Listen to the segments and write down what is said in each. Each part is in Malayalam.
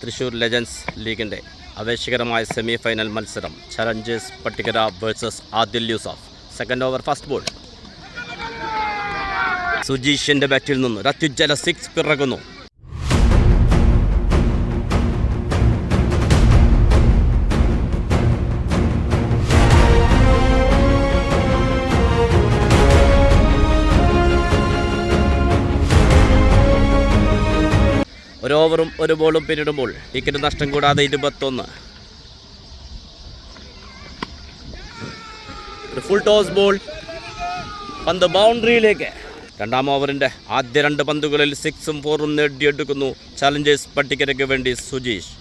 തൃശ്ശൂർ ലെജൻസ് ലീഗിൻ്റെ ആവേശകരമായ സെമി ഫൈനൽ മത്സരം challengers Pattikkara versus Adil Yusuf. Second over first ball. സുജീഷിൻ്റെ ബാറ്റിൽ നിന്ന് അത്യുജ്വല 6 പിറകുന്നു. ഒരു ഓവറും ഒരു ബോളും പിന്നിടുമ്പോൾ വിക്കറ്റ് നഷ്ടം കൂടാതെ 21. ഒരു ഫുൾ ടോസ് ബോൾ. പന്ത് ബൗണ്ടറിയിലേക്ക്. രണ്ടാം ഓവറിൻ്റെ ആദ്യ 2 പന്തുകളിൽ 6ഉം 4ഉം നേടിയെടുക്കുന്നു ചലഞ്ചേഴ്സ് പട്ടിക്കരയ്ക്ക് വേണ്ടി സുജീഷ്.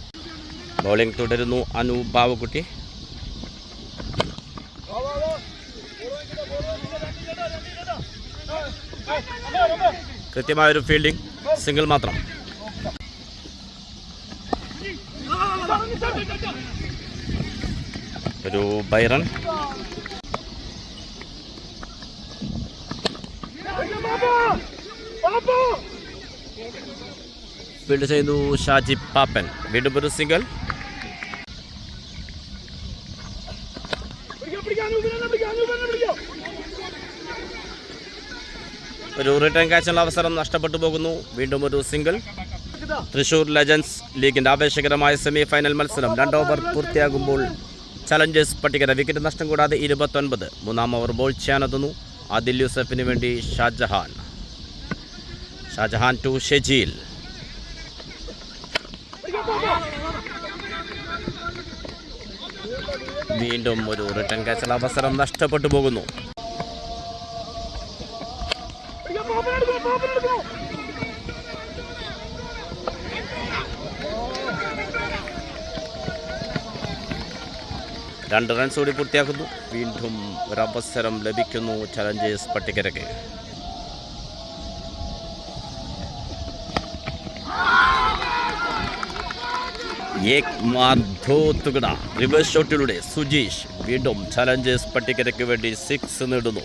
ബൗളിംഗ് തുടരുന്നു അനു ബാവക്കുട്ടി. കൃത്യമായൊരു ഫീൽഡിംഗ്, സിംഗിൾ മാത്രം. ഒരു ബൈറൺ. ഫീൽഡ് ചെയ്യുന്നു ഷാജി പാപ്പൻ. വീണ്ടും ഒരു സിംഗിൾ. ഒരു റിട്ടേൺ ക്യാച്ചിനുള്ള അവസരം നഷ്ടപ്പെട്ടു പോകുന്നു. വീണ്ടും ഒരു സിംഗിൾ. തൃശ്ശൂർ ലെജൻസ് ലീഗിൻ്റെ ആവേശകരമായ സെമി ഫൈനൽ മത്സരം 2 ഓവർ പൂർത്തിയാകുമ്പോൾ ചലഞ്ചേഴ്സ് പട്ടിക്കര വിക്കറ്റ് നഷ്ടം കൂടാതെ 29. മൂന്നാം ഓവർ ബോൾ ചെയ്യാനെത്തുന്നു ആദിൽ യൂസഫിന് വേണ്ടി ഷാജഹാൻ ടു ഷെജീൽ. വീണ്ടും ഒരു റിട്ടേൺ ക്യാച്ചുള്ള അവസരം നഷ്ടപ്പെട്ടു പോകുന്നു. രണ്ട് റൺസ് കൂടി പൂർത്തിയാക്കുന്നു. വീണ്ടും ഒരവസരം ലഭിക്കുന്നു ചലഞ്ചേഴ്സ് പട്ടിക്കരയ്ക്ക്. റിവേഴ്സ് ഷോട്ടിലൂടെ സുജീഷ് വീണ്ടും ചലഞ്ചേഴ്സ് പട്ടിക്കരയ്ക്ക് വേണ്ടി 6 നേടുന്നു.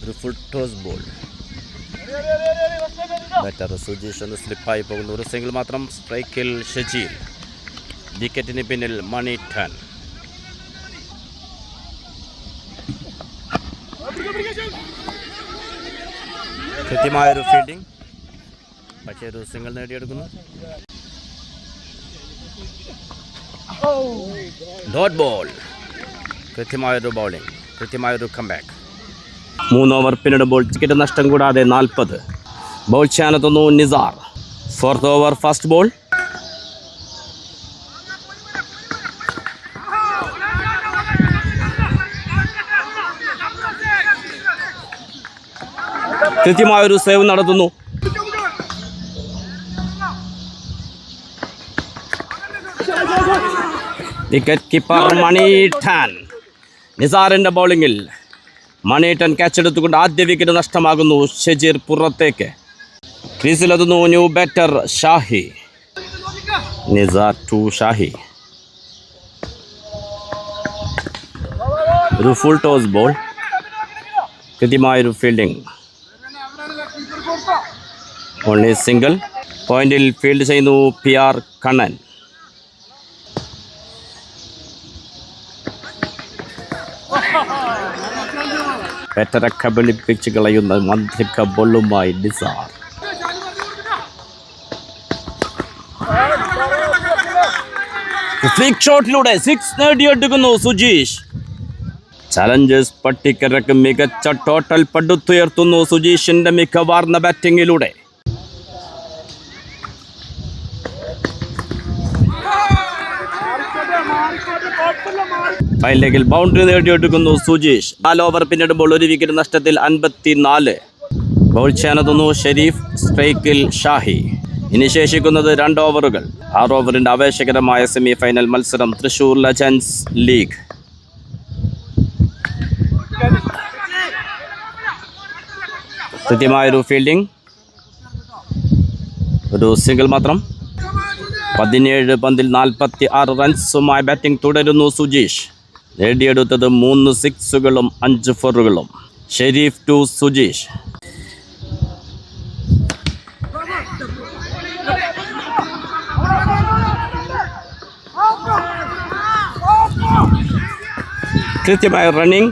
ഒരു full toss ball. Batter Sujeesh ഒന്ന് സ്ലിപ്പായി പോകുന്നു. ഒരു സിംഗിൾ മാത്രം. സ്ട്രൈക്കിൽ ഷജീൽ. വിക്കറ്റിന് പിന്നിൽ മണി ടൺ. കൃത്യമായൊരു ഫീൽഡിംഗ്, പക്ഷേ ഒരു സിംഗിൾ നേടിയെടുക്കുന്നു. Dot ball. കൃത്യമായൊരു ബൗളിംഗ്, കൃത്യമായൊരു കംബാക്ക്. 3 ഓവർ പിന്നിടുമ്പോൾ വിക്കറ്റ് നഷ്ടം കൂടാതെ 40. ബോൾ ചെയ്യാനെത്തുന്നു Nisar. 4th over first ball. കൃത്യമായൊരു സേവ് നടത്തുന്നു. Wicket keeper Manitton. നിസാറിൻ്റെ ബൗളിങ്ങിൽ മണിട്ടൺ ക്യാച്ച് എടുത്തുകൊണ്ട് ആദ്യ വിക്കറ്റ് നഷ്ടമാകുന്നു. ഷജീർ പുറത്തേക്ക്. ക്രീസിലെത്തുന്നു new batter Shahi. Nisar to Shahi. ഒരു ഫുൾ ടോസ് ബോൾ. കൃത്യമായൊരു ഫീൽഡിംഗ്. Only single. പോയിന്റിൽ ഫീൽഡ് ചെയ്യുന്നു PR കണ്ണൻ. ബാറ്ററെ കബളിപ്പിച്ച് കളയുന്ന മന്ത്രിക ബോളുമായി നിസാർ. ഫ്ലിക്ക് ഷോട്ടിലൂടെ 6 നേടിയെടുക്കുന്നു സുജീഷ്. ചലഞ്ചേഴ്സ് പട്ടിക്കരക്ക് മികച്ച ടോട്ടൽ പടുത്തുയർത്തുന്നു സുജീഷിന്റെ മികവാർന്ന ബാറ്റിങ്ങിലൂടെ. ഫൈനലിൽ ബൗണ്ടറി നേടിയെടുക്കുന്നു സുജീഷ്. 4 ഓവർ പിന്നിടുമ്പോൾ 1 വിക്കറ്റ് നഷ്ടത്തിൽ 54. ബോൾ ചെയ്യാനെത്തുന്നു ഷെരീഫ്. സ്ട്രൈക്കിൽ ഷാഹി. ഇനി ശേഷിക്കുന്നത് 2 ഓവറുകൾ. 6 ഓവറിൻ്റെ ആവേശകരമായ സെമി ഫൈനൽ മത്സരം തൃശ്ശൂർ ലെജൻസ് ലീഗ്. കൃത്യമായൊരു ഫീൽഡിംഗ്, ഒരു സിംഗിൾ മാത്രം. 17 പന്തിൽ 46 റൺസുമായി ബാറ്റിംഗ് തുടരുന്നു സുജീഷ്. നേടിയെടുത്തത് 3 സിക്സുകളും 5 ഫോറുകളും. ഷെരീഫ് ടു സുജീഷ്. കൃത്യമായ റണ്ണിങ്.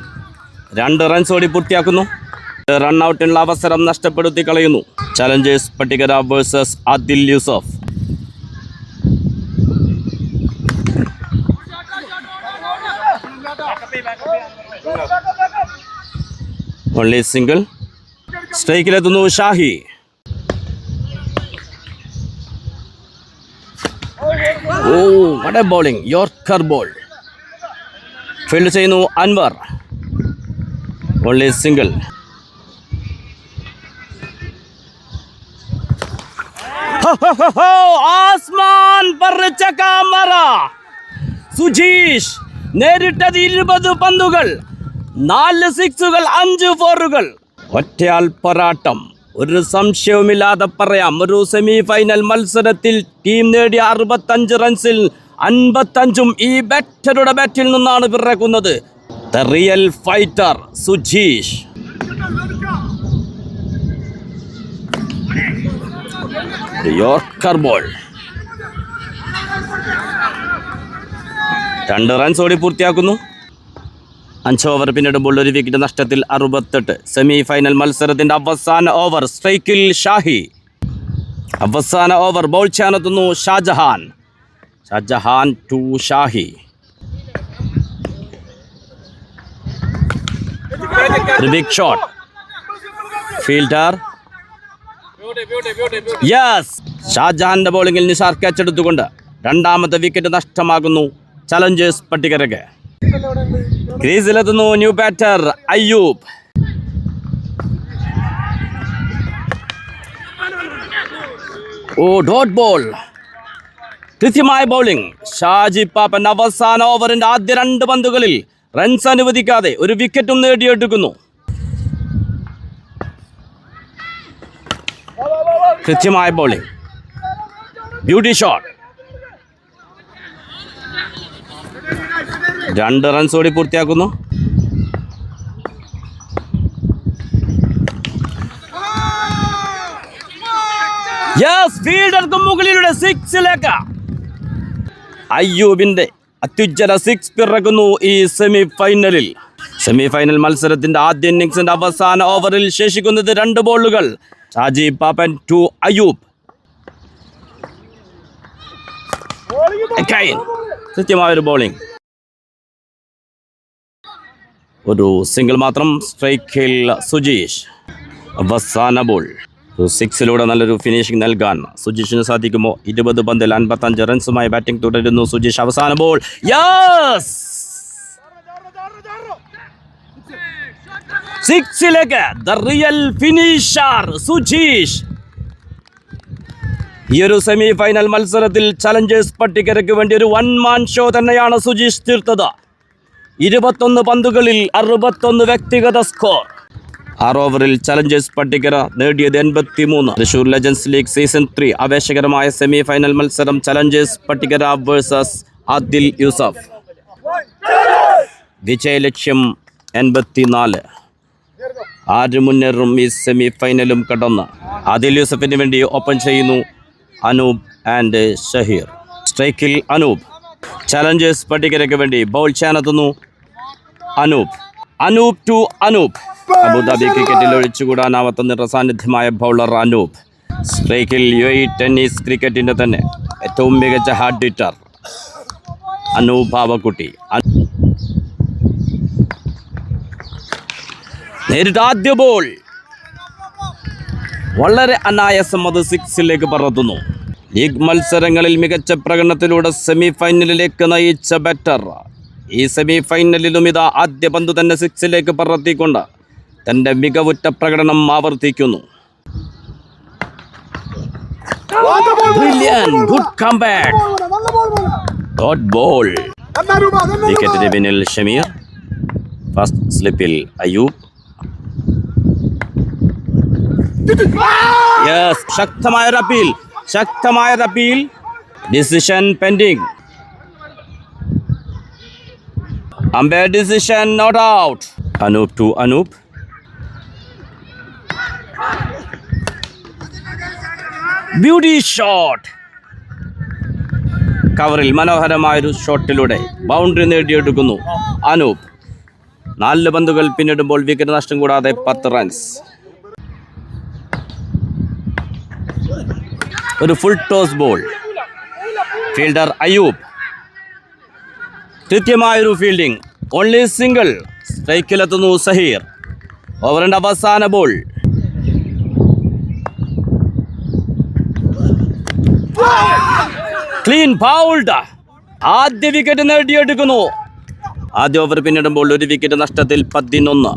2 റൺസ് ഓടി പൂർത്തിയാക്കുന്നു. റൺ ഔട്ടിനുള്ള അവസരം നഷ്ടപ്പെടുത്തി കളയുന്നു. Challengers Pattikara versus Adil Yusuf. Only single. സ്ട്രൈക്കിലെത്തുന്നു ഷാഹി. വട ബോളിംഗ്, യോർക്കർ ബോൾ. ഫീൽഡ് ചെയ്യുന്നു അൻവർ. Only single. ആസ്മാൻ പറിച്ച കാമറ. സുജീഷ് നേരിട്ടത് 20 പന്തുകൾ, 4 സിക്സുകൾ, 5 ഫോറുകൾ. ഒറ്റയാൾ പോരാട്ടം, ഒരു സംശയവുമില്ലാതെ പറയാം. ഒരു സെമി ഫൈനൽ മത്സരത്തിൽ ടീം നേടിയ 65 റൺസിൽ 55ഉം ഈ ബാറ്ററുടെ ബാറ്റിൽ നിന്നാണ് പിറക്കുന്നത്. The real fighter Sujeesh. Yorker ball. 2 runs ഓടി പൂർത്തിയാക്കുന്നു. 5 ഓവർ പിന്നിടുമ്പോൾ 1 വിക്കറ്റ് നഷ്ടത്തിൽ 68. സെമി ഫൈനൽ മത്സരത്തിന്റെ അവസാന ഓവർ. സ്ട്രൈക്കിൽ ഷാഹി. അവസാന ഓവർ ബോൾ ചെയ്യാനെത്തുന്നു ഷാജഹാൻ. ഷാജഹാൻ ടു ഷാഹി. ഒരു ബിഗ് ഷോട്ട്. Fielder yes. ഷാജഹാന്റെ ബോളിംഗിൽ നിസാർ ക്യാച്ച് എടുത്തുകൊണ്ട് 2ാമത്തെ വിക്കറ്റ് നഷ്ടമാകുന്നു ചലഞ്ചേഴ്സ് പട്ടികരക്ക്. ക്രീസിലെത്തുന്നു new batter Ayyub. Dot ball. കൃത്യമായ ബൗളിംഗ്. ഷാജി പാപ്പൻ അവസാന ഓവറിന്റെ ആദ്യ 2 പന്തുകളിൽ റൺസ് അനുവദിക്കാതെ 1 വിക്കറ്റും നേടിയെടുക്കുന്നു. കൃത്യമായ ബൗളിംഗ്. Beauty shot. 2 റൺസ് ഓടി പൂർത്തിയാക്കുന്നു. ഫീൽഡർക്ക് മുകളിലൂടെ 6ലേക്ക് അയ്യൂബിന്റെ അത്യുജ്വല 6 പിറക്കുന്നു ഈ സെമി ഫൈനലിൽ. സെമി ഫൈനൽ മത്സരത്തിന്റെ ആദ്യ ഇന്നിംഗ്സിന്റെ അവസാന ഓവറിൽ ശേഷിക്കുന്നത് 2 ബോളുകൾ. ഷാജി പാപ്പൻ ടു അയ്യൂബ്. കൃത്യമായൊരു ബോളിംഗ്. ഒരു സിംഗിൾ മാത്രം. സ്ട്രൈക്കിൽ സുജീഷ്. അവസാന ബോൾ. 6ലൂടെ നല്ലൊരു ഫിനിഷിംഗ് നൽകാൻ സുജീഷിന് സാധിക്കുമോ? 20 പന്തിൽ 55 റൺസുമായി ബാറ്റിംഗ് തുടരുന്നു സുജീഷ്. അവസാന ബോൾ. യെസ്, 6ലേക്ക് ദ റിയൽ ഫിനിഷർ സുജീഷ്. ഈ ഒരു സെമി ഫൈനൽ മത്സരത്തിൽ ചലഞ്ചേഴ്സ് പട്ടികരയ്ക്ക് വേണ്ടി ഒരു 1 മാൻ ഷോ തന്നെയാണ് സുജീഷ് തീർത്തത്. 21 പന്തുകളിൽ 61 വ്യക്തിഗത സ്കോർ. 6 ഓവറിൽ ചലഞ്ചേഴ്സ് പട്ടികര നേടിയത് 83. തൃശൂർ ലെജൻസ് ലീഗ് സീസൺ 3 ആവേശകരമായ സെമി ഫൈനൽ മത്സരം ചലഞ്ചേഴ്സ് പട്ടികര വേഴ്സസ് ആദിൽ യൂസഫ്. വിജയലക്ഷ്യം 84. ആര് മുന്നേറും ഈ സെമി ഫൈനലും കടന്ന്? ആദിൽ യൂസഫിന് വേണ്ടി ഓപ്പൺ ചെയ്യുന്നു അനൂപ് ആൻഡ് ഷഹീർ. സ്ട്രൈക്കിൽ അനൂപ്. ചലഞ്ചേഴ്സ് പട്ടികരയ്ക്ക് വേണ്ടി ബൗൾ ചെയ്യാനെത്തുന്നു അനൂപ്. അനൂപ് ടു അനൂപ്. അബുദാബി ക്രിക്കറ്റിൽ ഒഴിച്ചുകൂടാനാവാത്ത നിറസാന്നിധ്യമായ ബൗളർ അനൂപ്. സ്ട്രൈക്കിൽ UAE ടെന്നീസ് ക്രിക്കറ്റിന്റെ തന്നെ ഏറ്റവും മികച്ച ഹാർഡ് ഹിറ്റർ അനൂപ് ബാവക്കുട്ടി. നേരിട്ട് ആദ്യ ബോൾ വളരെ അനായാസം അത് 6ലേക്ക് പറത്തുന്നു. ലീഗ് മത്സരങ്ങളിൽ മികച്ച പ്രകടനത്തിലൂടെ സെമി ഫൈനലിലേക്ക് നയിച്ച ബാറ്റർ ഈ സെമി ഫൈനലിലും ഇതാ ആദ്യ പന്ത് തന്നെ 6ലേക്ക് പറത്തിക്കൊണ്ട് തന്റെ മികവുറ്റ പ്രകടനം ആവർത്തിക്കുന്നു. Good comeback. Dot ball. വിക്കറ്റിന് പിന്നിൽ ഷമീർ. ഫസ്റ്റ് സ്ലിപ്പിൽ അയ്യൂബ്. യെസ്, ശക്തമായ appeal. Decision pending. Umpire decision not out. Anoop to Anoop. Beauty shot. കവറിൽ മനോഹരമായൊരു ഷോട്ടിലൂടെ ബൗണ്ടറി നേടിയെടുക്കുന്നു അനൂപ്. 4 പന്തുകൾ പിന്നിടുമ്പോൾ വിക്കറ്റ് നഷ്ടം കൂടാതെ 10 റൺസ്. ഒരു full toss ball. Fielder Ayub. കൃത്യമായൊരു ഫീൽഡിംഗ്. Only single. സ്ട്രൈക്കിലെത്തുന്നു സഹീർ. ഓവറിന്റെ അവസാന ബോൾ. Clean bowled. ആദ്യ വിക്കറ്റ് നേടിയെടുക്കുന്നു. ആദ്യ ഓവർ പിന്നിടുമ്പോൾ ഒരു വിക്കറ്റ് നഷ്ടത്തിൽ 11.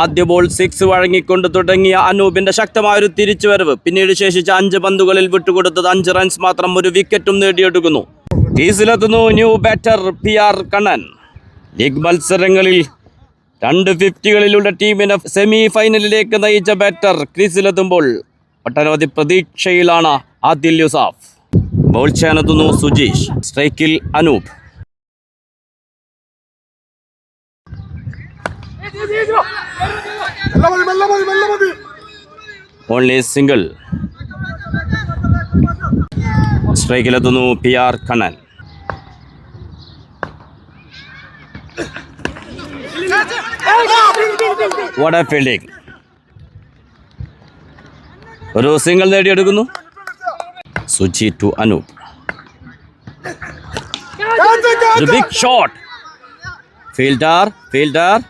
ആദ്യ ബോൾ 6 വഴങ്ങിക്കൊണ്ട് തുടങ്ങിയ അനൂപിന്റെ ശക്തമായൊരു തിരിച്ചുവരവ്. പിന്നീട് ശേഷിച്ച 5 പന്തുകളിൽ വിട്ടുകൊടുത്തത് 5 റൺസ് മാത്രം. ഒരു വിക്കറ്റും നേടിയെടുക്കുന്നു. ക്രീസിലെത്തുന്നു new batter PR Kannan. League മത്സരങ്ങളിൽ 2 50കളിലൂടെ ടീമിനെ സെമി ഫൈനലിലേക്ക് നയിച്ച ബാറ്റർ ക്രീസിലെത്തുമ്പോൾ ഒട്ടനവധി പ്രതീക്ഷയിലാണ് ആദിൽ യൂസഫ്. ബൗൾ ചെയ്യാനെത്തുന്നു സുജീഷ്. സ്ട്രൈക്കിൽ അനൂപ്. Only single. സ്ട്രൈക്കിലെത്തുന്നു PR Kannan. What a fielding. ഒരു സിംഗിൾ നേടിയെടുക്കുന്നു. സുജി ടു അനൂപ്. ഒരു ബിഗ് ഷോട്ട്. ഫീൽഡർ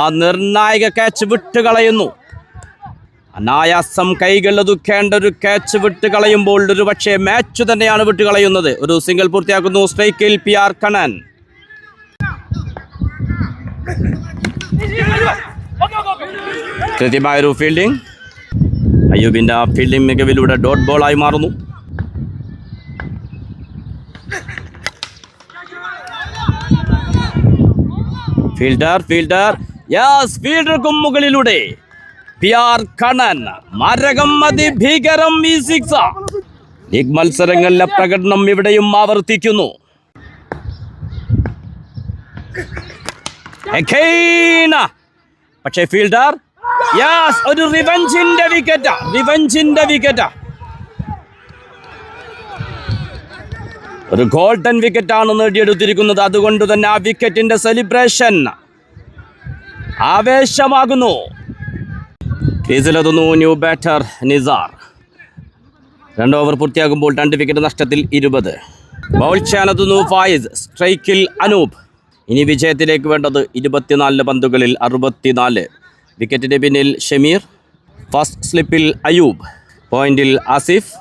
ആ നിർണായക ക്യാച്ച് വിട്ടുകളയുന്നു. അനായാസം കൈകളൊതുക്കേണ്ട ഒരു ക്യാച്ച് വിട്ടുകളയുമ്പോൾ ഒരു പക്ഷേ മാച്ച് തന്നെയാണ് വിട്ടുകളയുന്നത്. ഒരു സിംഗിൾ പൂർത്തിയാക്കുന്നു. സ്ട്രൈക്കിൽ PR കണ്ണൻ. കൃത്യമായൊരു ഫീൽഡിംഗ്. അയ്യൂബിന്റെ ഫീൽഡിംഗ് മികവിലൂടെ ഡോട്ട് ബോളായി മാറുന്നു. ഫീൽഡർ യെസ്, ഫീൽഡർക്കും മുകളിലൂടെ PR കണ്ണൻ. മരകം അതിഭീകരം ഈ സിക്സ്. ലീഗ് മത്സരങ്ങളിലെ പ്രകടനം ഇവിടെയും ആവർത്തിക്കുന്നു. പക്ഷേ ഫീൽഡർ യെസ്, ഒരു റിവെഞ്ചിന്റെ വിക്കറ്റ്. ഒരു ഗോൾഡൻ വിക്കറ്റാണ് നേടിയെടുത്തിരിക്കുന്നത്. അതുകൊണ്ട് തന്നെ ആ വിക്കറ്റിന്റെ സെലിബ്രേഷൻ ആവേശമാകുന്നു. ക്രീസിലെത്തുന്നു ന്യൂ ബാറ്റർ നിസാർ. 2 ഓവർ പൂർത്തിയാകുമ്പോൾ 2 വിക്കറ്റ് നഷ്ടത്തിൽ 20. ബൗൾ ചെയ്യാനെത്തുന്നു ഫായിസ്. സ്ട്രൈക്കിൽ അനൂപ്. ഇനി വിജയത്തിലേക്ക് വേണ്ടത് 24 പന്തുകളിൽ 64. വിക്കറ്റിന്റെ പിന്നിൽ ഷമീർ. ഫസ്റ്റ് സ്ലിപ്പിൽ അയൂബ്. പോയിന്റിൽ ആസിഫ്.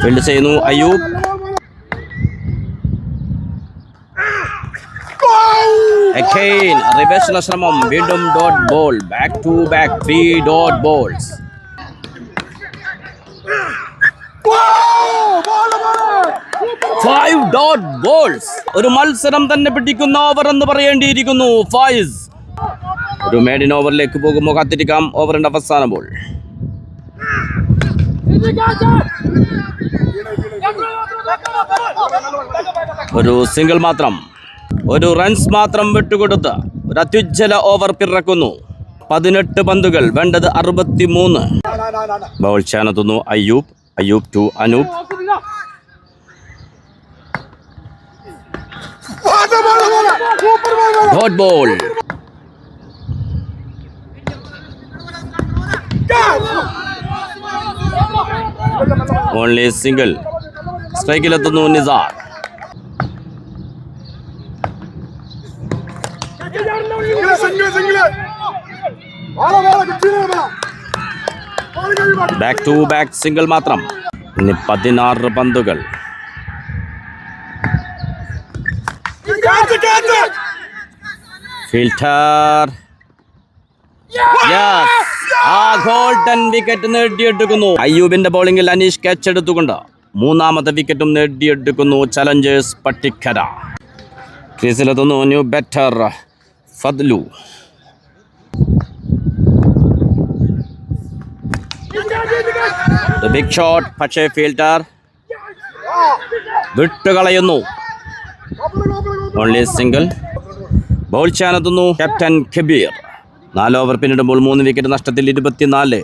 ഫീൽഡ് ചെയ്യുന്നു അയൂബ്. റിവേഴ്സിലെ ശ്രമം. വീണ്ടും dot ball. Back to back 3 dot balls. Five dot balls. ഒരു മത്സരം തന്നെ പിടിക്കുന്ന ഓവർ എന്ന് പറയേണ്ടിയിരിക്കുന്നു. ഫായിസ് ഒരു മേഡിൻ ഓവറിലേക്ക് പോകുമ്പോൾ കാത്തിരിക്കാം. ഓവറിന്റെ അവസാന ബോൾ. ഒരു സിംഗിൾ മാത്രം. ഒരു റൺസ് മാത്രം വിട്ടുകൊടുത്ത് ഒരു അത്യുജ്വല ഓവർ പിറക്കുന്നു. 18 പന്തുകൾ, വേണ്ടത് 63. ബൗൾ ചെയ്യാനെത്തുന്നു Ayyub to Anoop. Dot ball. Only single. സ്ട്രൈക്കിലെത്തുന്നു Nisar. Back to back single മാത്രം. ഇനി 16 പന്തുകൾ. ഫിൽറ്റർ ആ ഗോൾഡൻ വിക്കറ്റ് നേടിയെടുക്കുന്നു. അയ്യൂബിന്റെ ബൗളിംഗിൽ അനീഷ് ക്യാച്ച് എടുത്തുകൊണ്ട് 3ാമത്തെ വിക്കറ്റും നേടിയെടുക്കുന്നു. ചലഞ്ചേഴ്സ് പട്ടിക്കര. ക്രീസിലെത്തുന്നു new batter Fadlu. Big shot. പക്ഷേ ഫീൽഡർ വിട്ടുകളയുന്നു. Only single. ബൗൾ ചെയ്യാനെത്തുന്നു ക്യാപ്റ്റൻ കബീർ. 4 ഓവർ പിന്നിടുമ്പോൾ 3 വിക്കറ്റ് നഷ്ടത്തിൽ 24.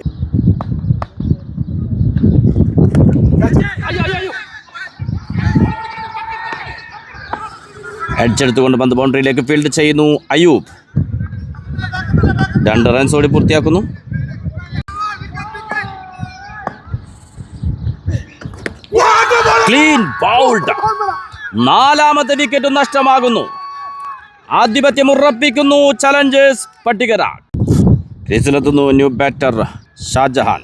അടിച്ചെടുത്തുകൊണ്ട് പന്ത് ബൗണ്ടറിയിലേക്ക് ഫീൽഡ് ചെയ്യുന്നു അയൂബ്. 2 റൺസ് ഓടി പൂർത്തിയാക്കുന്നു. Clean bowled. 4ാമത്തെ വിക്കറ്റ് നഷ്ടമാകുന്നു. ആധിപത്യം ഉറപ്പിക്കുന്നു ചലഞ്ചേഴ്സ് പട്ടികര. ക്രീസിലെത്തുന്നു ന്യൂ ബാറ്റർ ഷാജഹാൻ.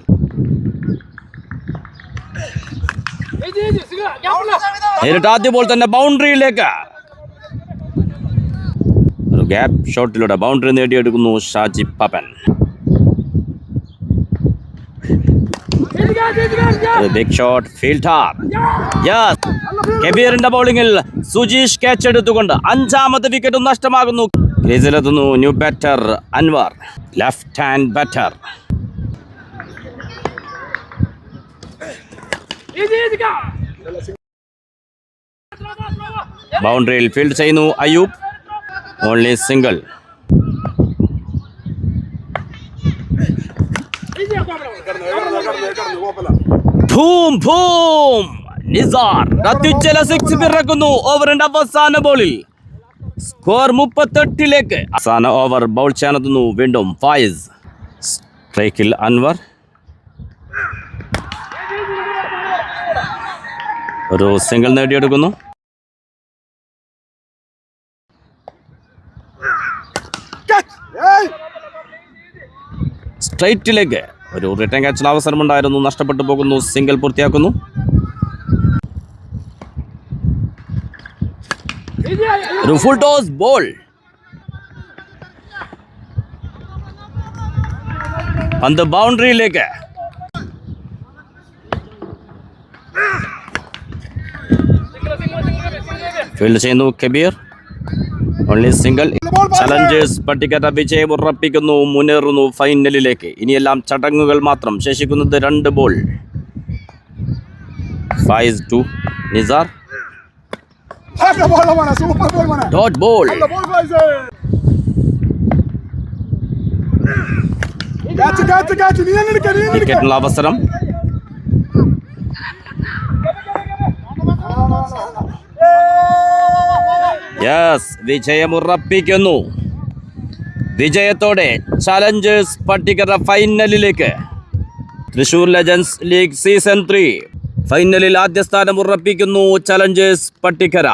നേരിട്ട് ആദ്യ ബോൾ തന്നെ ബൗണ്ടറിയിലേക്ക്. ഒരു ഗ്യാപ്പ് ഷോട്ടിലൂടെ ബൗണ്ടറി നേടിയെടുക്കുന്നു Shaji Pappan. Big shot fielder. Yes, കബീറിന്റെ ബൗളിംഗിൽ സുജീഷ് ക്യാച്ച് എടുത്തുകൊണ്ട് 5ാമത്തെ വിക്കറ്റും നഷ്ടമാകുന്നു. ക്രീസിലെത്തുന്നു new batter Anwar, left hand batter. ബൗണ്ടറിയിൽ ഫീൽഡ് ചെയ്യുന്നു Ayub. Only single. Boom boom. Nisar അത്യുജ്വല 6 പിറക്കുന്നു ഓവറിന്റെ അവസാന ബോളിൽ. സ്കോർ 38ലേക്ക്. അവസാന ഓവർ ബൗൾ ചെയ്യാനെത്തുന്നു വീണ്ടും ഫായിസ്. സ്ട്രൈക്കിൽ അൻവർ. ഒരു സിംഗിൾ നേടിയെടുക്കുന്നു. സ്ട്രൈറ്റിലേക്ക് ഒരു റിട്ടേൺ ക്യാച്ചിന് അവസരമുണ്ടായിരുന്നു, നഷ്ടപ്പെട്ടു പോകുന്നു. സിംഗിൾ പൂർത്തിയാക്കുന്നു. ഒരു ഫുൾ ടോസ് ബോൾ. പന്ത് ബൗണ്ടറിയിലേക്ക്. ഫീൽഡ് ചെയ്യുന്നു Kabeer. Only single. Challengers Pattikara വിജയം ഉറപ്പിക്കുന്നു, മുന്നേറുന്നു ഫൈനലിലേക്ക്. ഇനിയെല്ലാം ചടങ്ങുകൾ മാത്രം. ശേഷിക്കുന്നത് 2 ball. Faiz to Nisar. Dot ball. വിക്കറ്റിനുള്ള അവസരം. യെസ്, വിജയമുറപ്പിക്കുന്നു. വിജയത്തോടെ ചലഞ്ചേഴ്സ് പട്ടികര ഫൈനലിലേക്ക്. തൃശൂർ ലെജൻസ് ലീഗ് സീസൺ 3 ഫൈനലിൽ ആദ്യ സ്ഥാനം ഉറപ്പിക്കുന്നു ചലഞ്ചേഴ്സ് പട്ടികര.